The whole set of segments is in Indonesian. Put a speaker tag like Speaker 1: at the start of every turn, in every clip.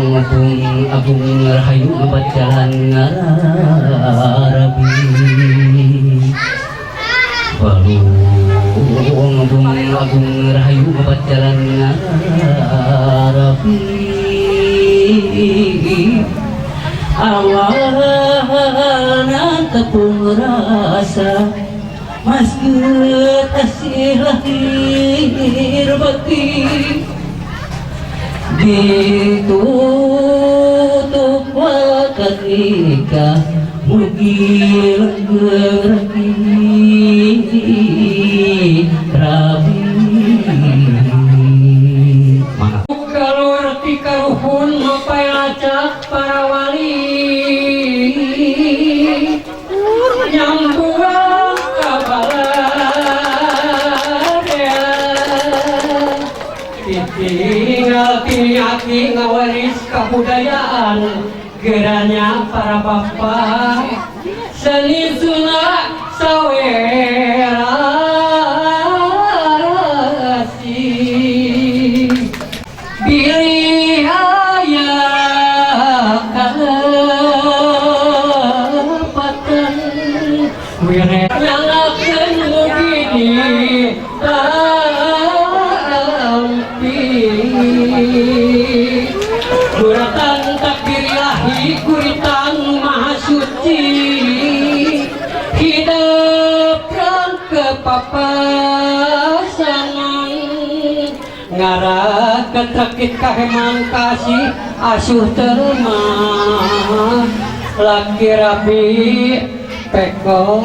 Speaker 1: agung rahayu obat jalan ngarabi agung rahayu obat jalan ngarabi awana tepung rasa maskeut asih lahir batin ditutup wakat nikah mugi langgeng rabi kalur ti karuhun mapayacak para wali nyambuang kabaladea tinggal hati ngawaris kebudayaan geranya para bapak seni sunat sawerasi pilih ayah kalepatan wirek yang akan begini Kuratan takdir ilahi kuritan maha suci hidup ke papasangan ngarah ketrakit kaheman kasih asuh termah laki rapi peko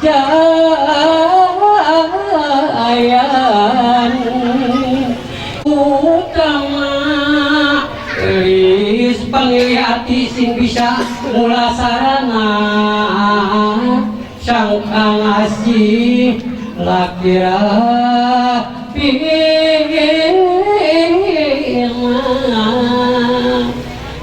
Speaker 1: jayan utama gelis panggil hati sing bisa mula sarana sangka ngasih laki rapi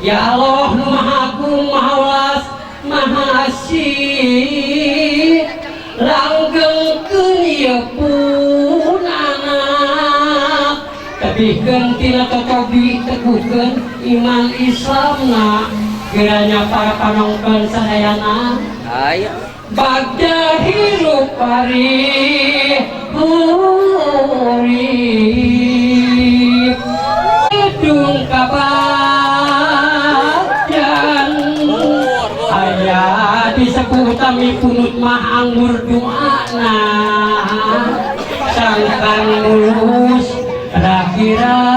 Speaker 1: ya Allah maha agung maha welas maha asih langgeng kunyepunana tebihkeun tina totobi teguhkeun iman Islamna kiranya para panongkeun sadayana aya bagda hirup pari urip hidung kabajan aya disebut tami punut mah anggur doana sangkan mulus rakira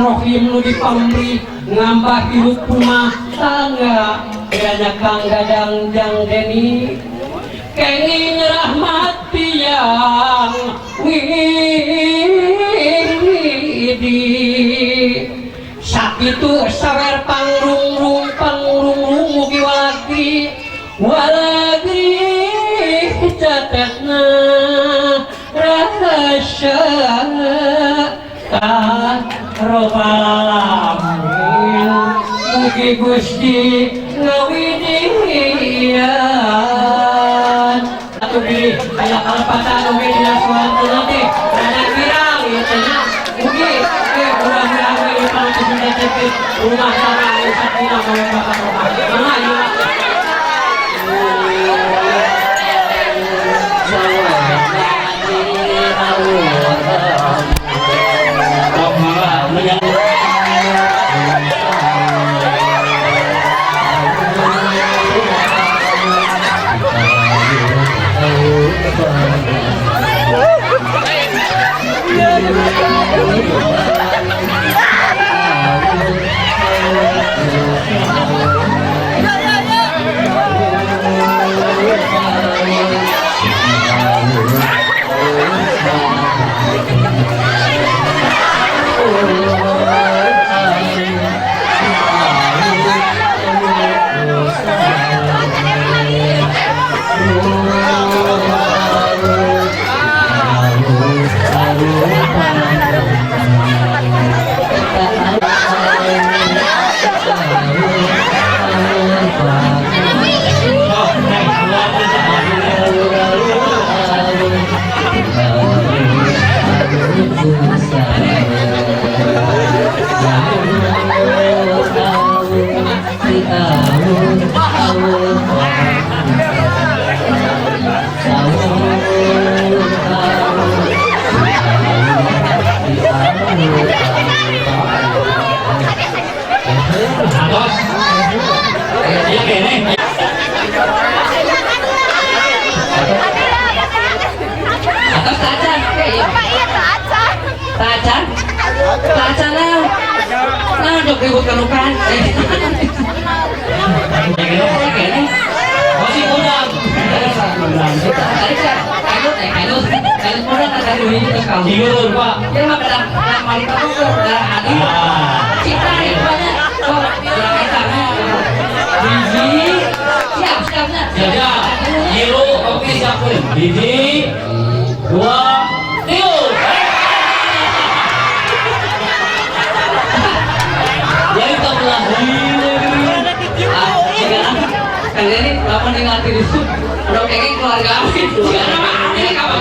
Speaker 1: rohim nu dipamri ngambah hidup rumah tangga kiranya kang gadang jang deni kenging rahmat tiang widi sakitu sawer pangrung mugi walagri catetna rahasya robbal alamin mugi Gusti ngawidian atuh pilih aya kalepatan oge dina suatu nanti rada kirang ieu teh mugi urang-urang ieu pangajian teh rumah tangga satina bae bapak mama ieu
Speaker 2: Thank you.
Speaker 1: ribut kanukan. Oh si udang. Kalut udang ada di sini kau. Iya Pak. Dia mah kadang malik aku darah hati. Cita banyak. Oh, darah kita. Biji. Siap-siapnya. Siap. Hero, oke siap. Biji. 2, 3. Ya itu belah. Kang ini lama ningali itu udah kayak keluarga kami. Ini kapan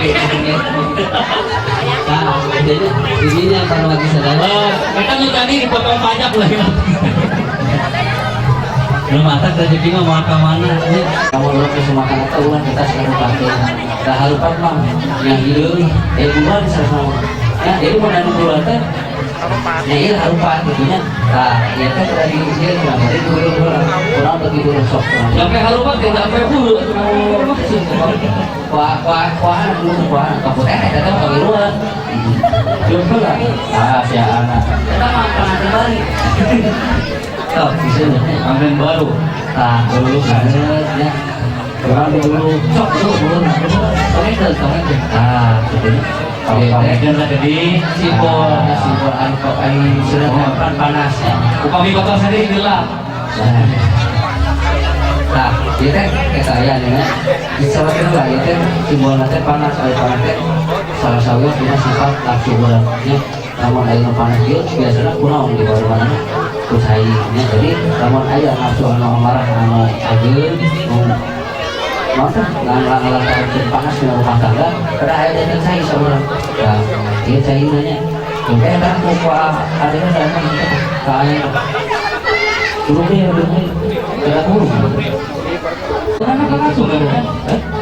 Speaker 1: nah, jadi yang kalau lagi sadar. Kita tadi dipotong pajak lah ya. Belum matang rezeki mah mau ke mana? Kamu belum bisa makan atau ulang kita sekarang pakai. Dah halupan mah yang hidup bulan sama. Ya, jadi mau nanu bulan teh. Nah, ini halupan gitunya. Nah, ya kan dari dia dari dulu kurang begitu sok. Sampai halupan tidak sampai dulu. Wah, dulu kamu teh datang ke luar. Belum pula. Ah, si anak. Kita makan kembali. Oh, bisa panen baru. Nah, dulu ya. Kurang dulu. Sok dulu. Tomet. Ah, gitu. Kalau panen lah jadi sipol angkot air sudah panas. Upami kotor sendiri gelap. Nah, itu kita ya nih. Salah satu lah itu simbol nanti panas air panas. Salah satu punya sifat nafsu beratnya. Namun air panas itu biasanya kurang di bawah mana. Kusainya jadi namun ayah nafsu marah ageun masa ngalang panas di rumah tangga pada ayah dan saya seorang ya dia saya nanya sampai kan kuah ada datang kayak burungnya tidak burung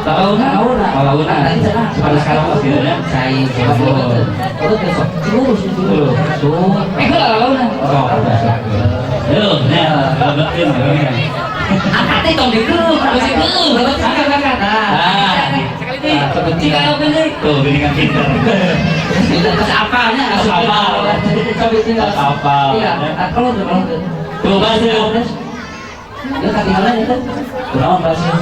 Speaker 1: tahu tadi pada sekarang masih ada saya coba besok lurus dulu angkat itu dulu masih dulu jika apa nih tuh dengan pintar terus apanya apa iya kalau tuh bahasa dia ketinggalan itu kurang bahasa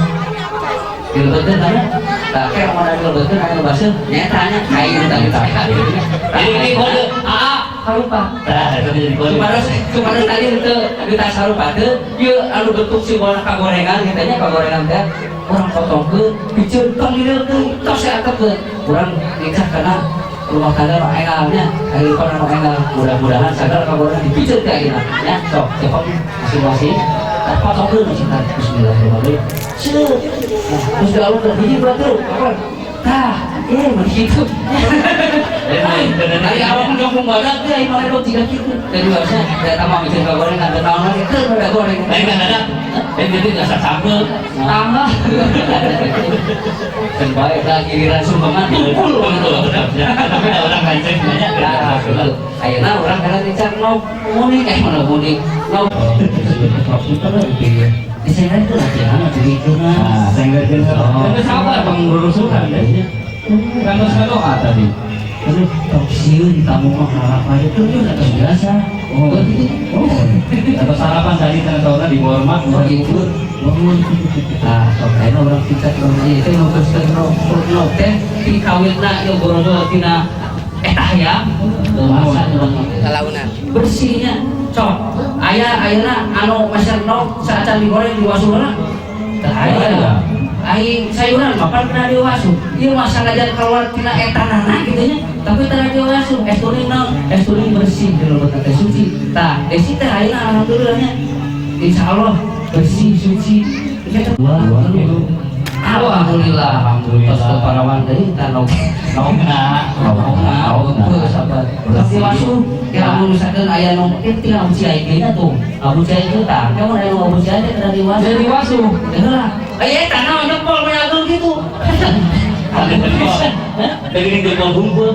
Speaker 1: kalau betul tanya tak kayak mau nanya betul nanya bahasa nyatanya kayak tanya ini kode harupa. Kemarin tadi itu kita harupa tuh, yuk lalu bentuk simbol kagorengan, katanya kagorengan teh orang potong ke, bicara panggil ke, tos ya ke, orang nikah karena rumah tangga no engalnya, kehidupan no engal, mudah-mudahan sadar kagorengan dipijet kayak gini, ya, sok, cepet masing-masing, potong ke mencinta Bismillahirrahmanirrahim, terus lalu berbiji berarti, apa? Nah, begitu. Dari awal menjongkong badan dia yang mana 3 kilo. Jadi harusnya saya tambah bikin goreng ada tahun lagi ke udah goreng. Lain kan ada. Dan jadi nggak sambel tambah. Dan baik lah giliran sumbangan tumpul betul. Tapi ada orang lain banyak. Ayeuna orang kadang dicak no mudik mana mudik. No. Di sana itu lagi anak jadi itu nah. Sehingga tapi sabar pengurusan deh. Kan doa tadi. Terus topsiun tamu mah harapan itu udah biasa. Oh, atau sarapan tadi ternyata di warmat mau ikut. Ah, soalnya orang kita itu mau pesen no teh di kawinna yo borodo tina etah ya. Kalaunan. Bersihnya cok. Ayana anu masyarakat no saat digoreng di wasulana. Tah aya. Aing sayuran mapan kena diwasu. Ieu mah sangajan keluar tina etanana kitu nya, tapi tara diwasu. Es turing bersih jeung leuweut teh suci. Tah, desi teh ayeuna alhamdulillah nya. Insyaallah bersih suci. Kita alhamdulillah. Pas parawan tadi tanau nauna sabar. Tapi diwasu ya misalkan aya nu tinggal uji ayeuna tuh. Abu jaya itu tah, kamu aya nu abu jaya teh diwasu. Heula. Ayah tanah jempol menyagul gitu. Dari jempol bungkul.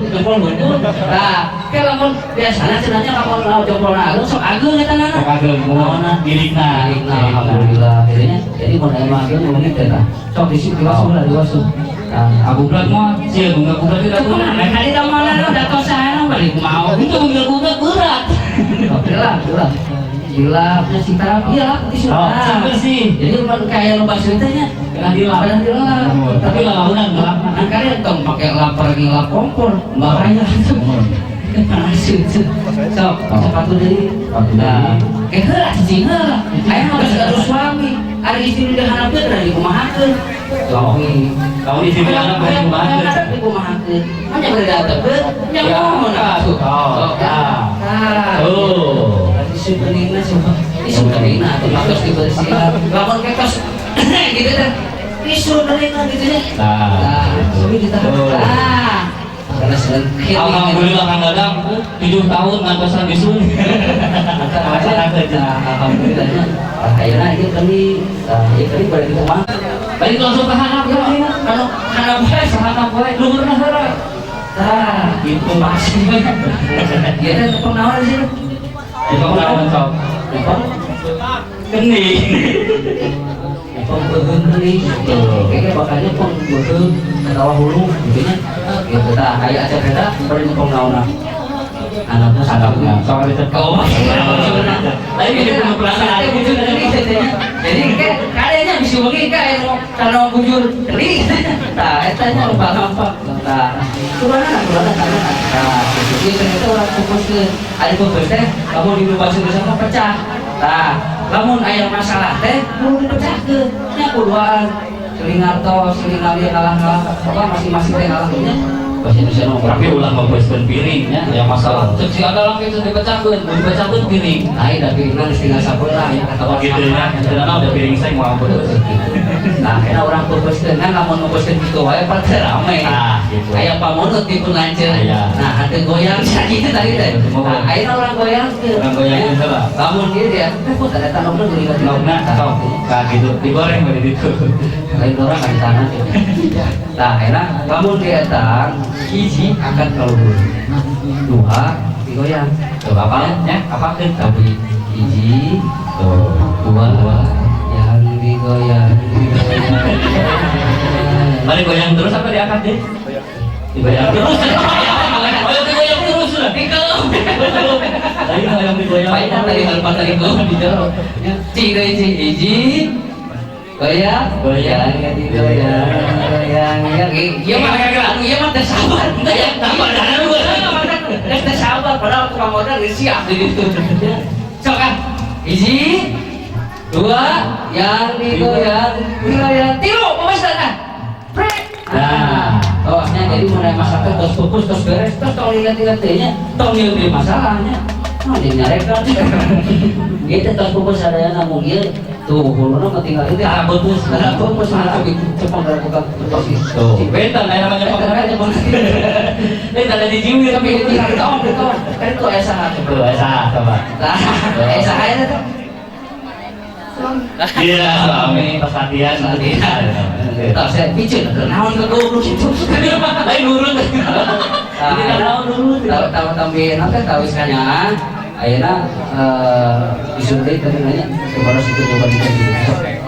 Speaker 1: Nah, kalau biasanya cenanya kalau jempol agung sok agung ya tanah. Sok agung, mana dirikna. Alhamdulillah. Jadi mau emang agung ngomongin kita. Sok diwasu lah diwasu. Abu berat mah, sih bunga berat tidak berat. Kali mana lo datang sana balik mau. Itu bunga berat. Oke lah.
Speaker 2: dilapnya si terapi ya di
Speaker 3: Oh, bersih.
Speaker 2: jadi bukan kayak lomba ceritanya
Speaker 3: Dengan dilap. Tapi lawangan gelap.
Speaker 2: kan kalian tong pakai lap lagi lap kompor bahaya tuh panas itu sok sepatu dari nah cicing lah ayah harus ada suami ada istri udah hanapkeun dari kumahakeun
Speaker 3: Kamu di sini anak banyak banget.
Speaker 2: di kumahakeun hanya berdateukeun yang ngomong atuh
Speaker 3: Oh.
Speaker 2: Disukeunina disukeunina atuh terus dibersihan lamun ketos gitu teh disukeunina gitu nya
Speaker 3: Nah,
Speaker 2: ini ditahan karena sedang
Speaker 3: Alhamdulillah Kang Dadang 7 tahun ngangkosan di Sun.
Speaker 2: alhamdulillahnya akhirnya itu kami kami pada di rumah
Speaker 3: Balik langsung ke handap ya.
Speaker 2: kalau handap bae sahandap bae luhurna heureuy itu masih dia teh tepung naon sih
Speaker 3: Di bawah sok. Kening.
Speaker 2: tepung beuheung geuning kayaknya bakalnya tepung beuheung katawa hulu gitu nya gitu tah aya acara eta bari tepung naonna anaknya
Speaker 3: Handapnya sok dicek. Oh,
Speaker 2: Tapi kita perasaan bujur tadi jadi kayaknya bisa begini kayak kalau bujur tadi nah etanya lupa gampang nah kurang karena jadi ternyata orang fokus ke ada fokus teh kamu di lupa bersama pecah nah namun ayam masalah teh belum dipecah ke nya kuduaan selingarto selingali kalah apa masing-masing teh kalahnya bahasa Indonesia nomor
Speaker 3: tapi ulah membeskeun piringnya yang masalah. Cek si ada lagi itu dipecahkeun piring.
Speaker 2: nah da piringna geus tinggal sabeula ya kata
Speaker 3: Oh gitu ya. Karena udah piring saya mau apa tuh.
Speaker 2: nah kena orang pupuskeun kan lamun pupuskeun kitu wae pasti rame
Speaker 3: Nah, gitu.
Speaker 2: aya pamunut di pun lanceun
Speaker 3: Iya.
Speaker 2: nah henteu goyang sakitu tadi teh nah ayeuna orang goyangkeun
Speaker 3: Orang goyangkeun heula.
Speaker 2: lamun dieu dia teh kok ada tanokna geuning ka
Speaker 3: Laukna sok ka gitu digoreng bari ditu.
Speaker 2: lain orang kan tanah nah enak lamun dia tang hiji angkat ka luhur dua digoyang
Speaker 3: Tuh apa nya? Apa kan?
Speaker 2: tapi hiji dua yang digoyang
Speaker 3: Balik goyang terus apa diangkat deh? Digoyang terus. Oh, digoyang terus lah. Tadi goyang digoyang.
Speaker 2: Paina tadi hal tadi go di jero. Ciri hiji goyang goyang ya digoyang goyang ya ieu mah ieu mah teh sabar ya teh sabar padahal tukang modal geus siap di ditu. Sok kan hiji dua yang digoyang tilu pemesana nah tosnya jadi mulai masak tos pupus tos beres tos tong lihat-lihat tehnya tong ieu beli masalahnya nah dia nyarekan gitu tos pupus sadaya namun ieu tuh huluna mah tinggal itu putus cepong dari bukan posisi
Speaker 3: Tuh, benta lah namanya
Speaker 2: cepong
Speaker 3: benta ada di jiwi
Speaker 2: tapi itu tinggal tahun kan itu esa
Speaker 3: Tuh, esa coba.
Speaker 2: nah esa aja tuh
Speaker 3: Iya, suami perhatian nanti.
Speaker 2: tak saya picu naon ke goblok itu
Speaker 3: Lain nurun. Ini kan naon dulu.
Speaker 2: tahu tambahin apa tahu sekalian ayeuna disuntik tadi nanya sebarang situ coba dikaji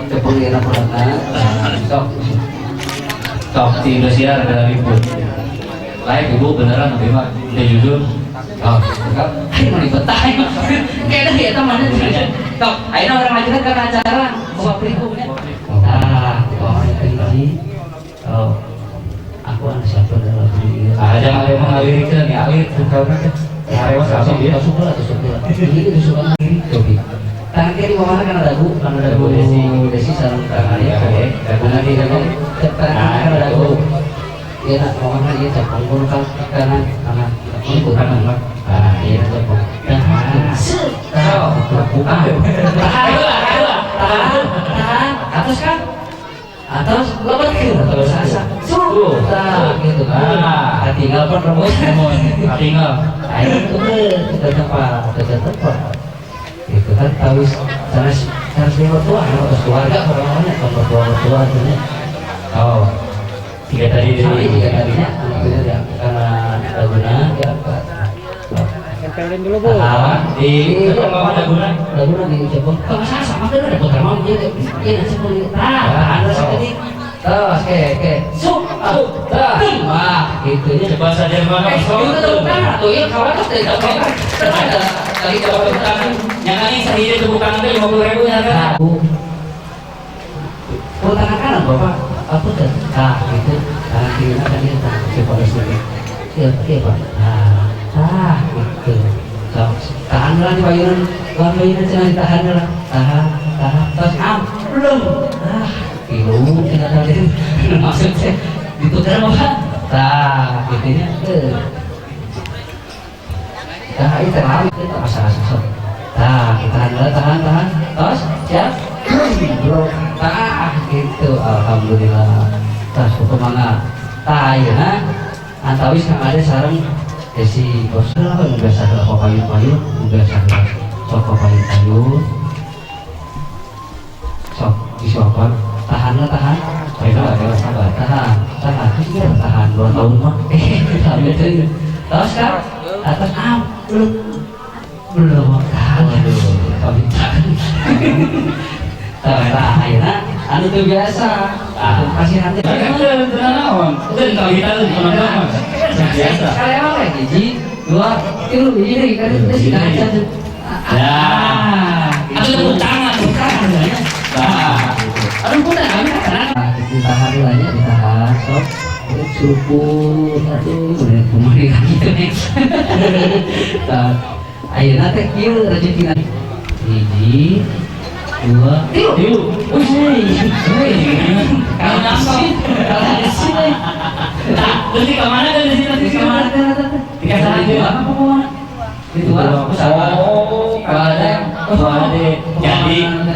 Speaker 2: tepung enak produkna sok
Speaker 3: Sok di Indonesia ada ribut. Lain ibu beneran tapi mah dia jujur.
Speaker 2: oh enggak mau dibetah kayaknya dia teman sok ayeuna orang aja kan acara bawa pelikunya oh ini oh aku anak siapa dalam diri
Speaker 3: Ada yang mengalirkan ya, alir bukan Arewa sama dia.
Speaker 2: Syukur atau syukur. Ini suka kopi. Tangan kiri bawah kan ada dagu desi sarung tangan ya. Tangan kiri tangan ada dagu. Ya nak bawah kan dia capung kan kanan kanan kanan. Ah iya capung. Tahu. Tahan. Atas kan? Atas lebat kiri terus asa. Nah, gitu kan. Tinggal pun rambut.
Speaker 3: Tinggal.
Speaker 2: Ayo itu tepat. Itu kan harus mertua, harus keluarga orang-orangnya, mertua artinya.
Speaker 3: Oh, tiga tadi
Speaker 2: Sampai tiga tadinya, ya karena laguna ya.
Speaker 4: Tempelin dulu bu.
Speaker 3: Di
Speaker 2: Laguna di Jepang. Kalau saya sama kan ada putra mau dia nasi kulit. Ada sekali. Oke. Wah, itunya.
Speaker 3: Coba saja mana?
Speaker 2: Itu tuh kan, tuh ya kawan dari ada kali dapat utang.
Speaker 3: Yang kali sehari itu bukan nanti 50.000 ya kan?
Speaker 2: Tangan kanan bapak, apa tuh? Nah itu tangan kiri kan dia coba sini. Iya pak. Nah itu. Tahan lah di payunan jangan ditahan lah. Tahan. Terus belum. Kilo kita tadi maksudnya ditukar bapak. Nah itunya Nah itu terlalu kita masalah. Nah kita tahan. Terus siap. Bro, gitu, alhamdulillah. Tas kemana? Ayeuna antawis kang ada sareng si bos lah kan biasa ke payun, biasa ke sok payun. Sok disuapkan, tahan. Sabar, tahan. Tahan 2 tahun mah. Sampai itu. Terus kan atas belum tahan. Akhirnya anu tuh biasa kasih nanti
Speaker 3: Itu kita tuh teman-teman biasa.
Speaker 2: kalian apa hiji 2 3 ini kan itu sih aja tuh
Speaker 3: Aku tepuk tangan.
Speaker 2: aduh udah kami karena ditahan dulu aja ditahan sok surupun aduh udah kemarin gitu nih akhirnya teh kieu rezeki hiji 2 tilu.
Speaker 3: Kalau nafsu,
Speaker 2: kalau di sini.
Speaker 3: nah, terus di kemana kan di sini?
Speaker 2: Di kamar
Speaker 3: Dikasih aja.
Speaker 2: apa kemana? Itu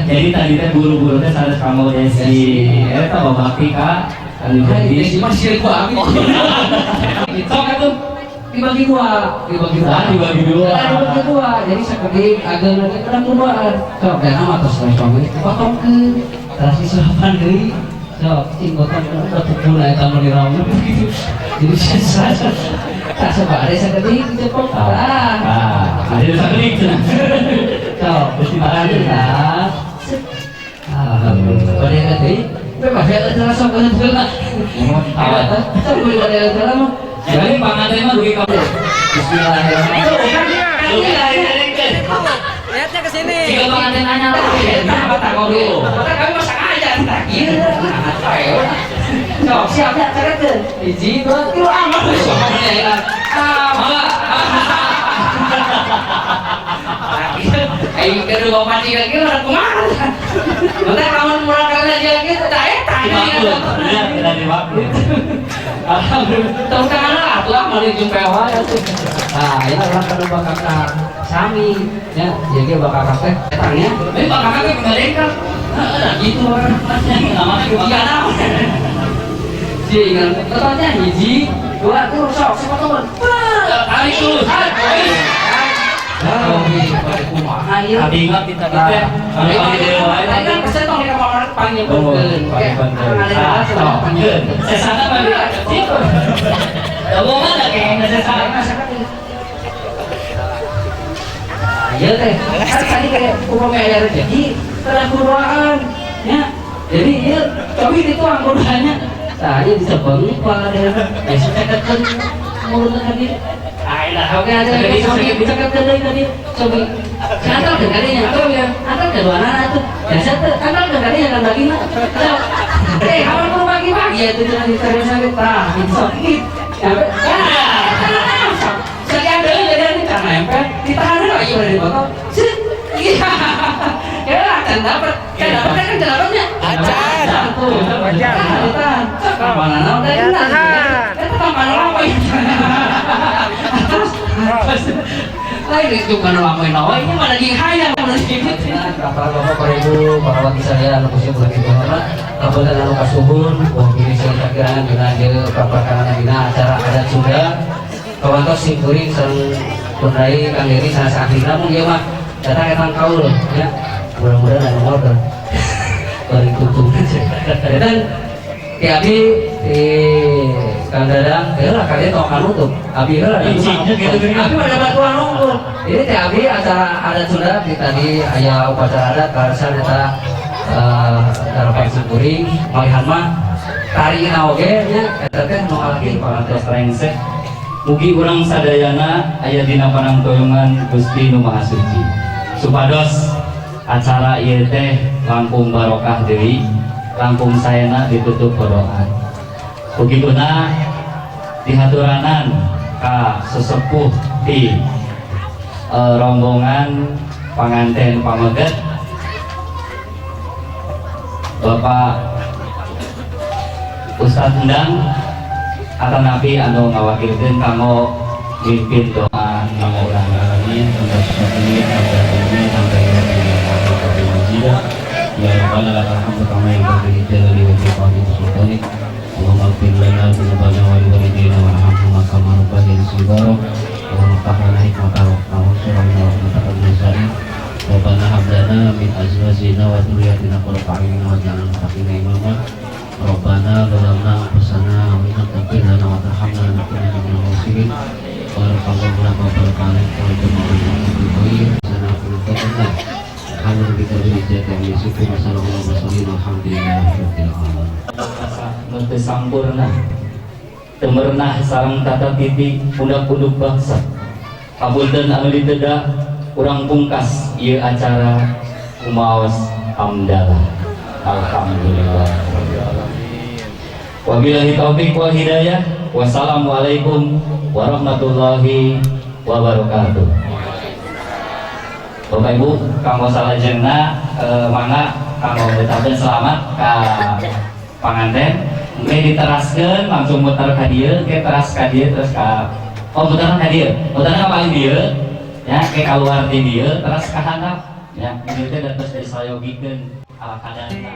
Speaker 3: Jadi tadi teh buru-buru teh harus kamu desi. Eta babakti Kak. Anu jadi
Speaker 2: masih gua amin.
Speaker 3: sok atuh
Speaker 2: Dibagi dua. Jadi seperti agak nanti kena perubahan. Sok dan amat terus suami potong ke kasih suapan deui. Sok cing potong ke mulai kamu di ramu gitu. Jadi saya tak sebare sekali cepet.
Speaker 3: ada sakit.
Speaker 2: Sok alhamdulillah. Alhamdulillah. Pada tadi bebas ya terasa betul. Awat tak boleh pada dalam.
Speaker 3: Jadi panganten mah dugi kamu.
Speaker 2: Bismillahirrahmanirrahim.
Speaker 4: Lihatnya ke sini.
Speaker 3: Jika panganten nanya apa tak mau dulu.
Speaker 2: Kami masak aja terakhir. Sok siap ya carekeun. 1 2 3 aman. Ayo kedua mati lagi orang kumaha. Bentar kamu murah kali aja gitu tak tanya. Alhamdulillah. Tahu tangan lah tuh mari jumpa wae tuh. Nah, ini adalah kedua kakak Sami ya. Jadi bakal kakak tanya.
Speaker 3: Ini bakal kakak pengadengkan. Nah, gitu orang. Namanya gimana?
Speaker 2: Jadi ingat tetapnya hiji 2 tuh sok teman.
Speaker 3: Tarik dulu. Abi ingat kita kita. Abi
Speaker 2: Tadi kan pesen tong di kamar panggil
Speaker 3: saya sana bagi situ. Ngomong ada kayak nggak saya
Speaker 2: Iya teh, kan tadi kayak umumnya ada rezeki, terang kuruan, ya. Jadi ya, tapi itu angkurannya. Nah, ini bisa bangun pada besok ceketkan mulut tadi. Ayolah, oke aja. Bisa ceketkan tadi. Coba, kantor dengarnya, kantor kedua tuh. Biasa tuh, kantor dengarnya kan lagi nak. Kamu mau pagi-pagi ya tuh jangan diterus-terus. Nah, itu sakit. Sekian dulu jadi karena nempel ditahan lagi udah di botol. Iya. Ya kan dapat kan dapatnya.
Speaker 4: Acan.
Speaker 2: Ditahan. Mana udah tahan. Kita mana lama ya. Lain itu kan lama ini mana lagi hayang mana lagi. Bapak Ibu, para wanita saya anu kusih bulan itu hormat. Kabupaten anu kasuhun, wah ini saya kiraan dina jeung perperkara dina acara adat Sunda. Kawantos simkuring sareng pundai Kang Deni sanes akhirna mun ieu mah datang etang kaul ya. Mudah-mudahan anu modal. Bari tutung. Dan ti abi Kang Dadang, lah kalian tong anu tuh. Abi heula Abi pada batuan unggul. Ini ti abi acara adat Sunda tadi aya upacara adat karasan eta Karapan simkuring malihan mah tari oge nya eta teh nu alki pangantos rengsek.
Speaker 3: Mugi urang sadayana aya dina panangtoyongan Gusti Nu Maha Suci. Supados acara ieu teh langkung barokah deui, langkung saena ditutup doa. Begituna dihaturanan ka sesepuh di rombongan panganten pameget Bapak Ustadz Endang atau Nabi anu ngawakilkeun kanggo mimpin doa kanggo urang alamin ya rabbana lakal hamdu kama yanbaghi li jalali wajhika wa li sultanik Allahumma ighfir lana dzunubana wa li walidayna warhamhuma kama rabbayana shighara Allahumma iftah lana hikmaka wa ansurna wa rahmataka al-jazari Rabbana hab lana min azwajina wa dhurriyyatina qurrata a'yunin waj'alna lil muttaqina imama Rabbana zalamna anfusana wa in lam taghfir lana wa tarhamna lanakunanna minal khasirin Barakallahu lana wa barakatuh wa jama'ana bil khair sana fil jannah Alhamdulillah Menteri sampurna Temernah sarang tata titi Pundak-punduk bangsa Kabuldan anu ditedak Urang pungkas ieu acara kumaos hamdalah Alhamdulillah Wabillahi taufiq wal hidayah Wassalamualaikum warahmatullahi wabarakatuh. Bapak Ibu, kanggo salajengna mangga kanggo ngucapkeun selamat ka panganten. Mungkin diteraskeun langsung muter ka dieu, ke teras ka dieu terus ka muter ka dieu. Muter ka paling dieu ya, ke kaluar di dieu terus ka handap ya. Ini teh terus disayogikeun kadarna.